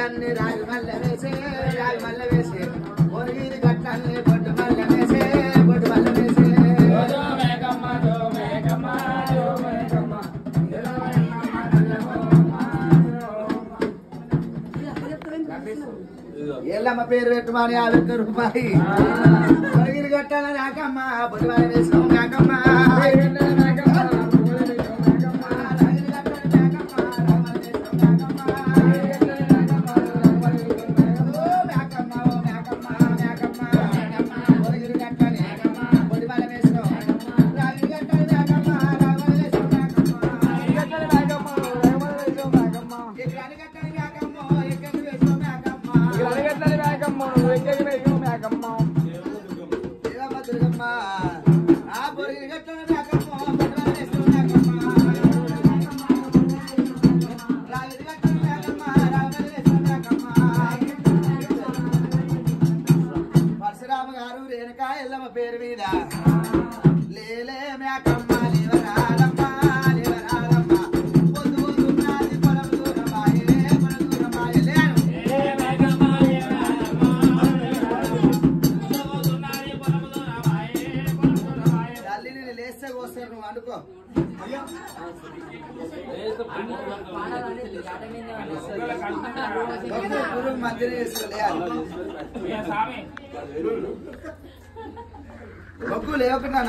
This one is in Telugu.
గట్లన్నీ రాగి మల్ల వేసే రాగి మల్ల వేసే ఒరిగిరి గట్లన్నీ బొట్టు మల్ల వేసే బొట్టు మల్ల వేసే ఎల్లమ్మ పేరు పెట్టుమని 50 రూపాయి ఒరిగిరి గట్టాలని రాకమ్మ బొట్టు మల్ల వేసుకో కాకమ్మ పేరు మీద లేలే మేకమ్మ లేవరాలమ్మ లేవరాలమ్మ పొద్దు పొద్దున్నది పొలం దూరమాయే పొలం దూరమాయే తల్లి నేను లేస్తే కోస్తారు నువ్వు అనుకో మందిని వేసుకోలే ఒగ్గు లేవకుండా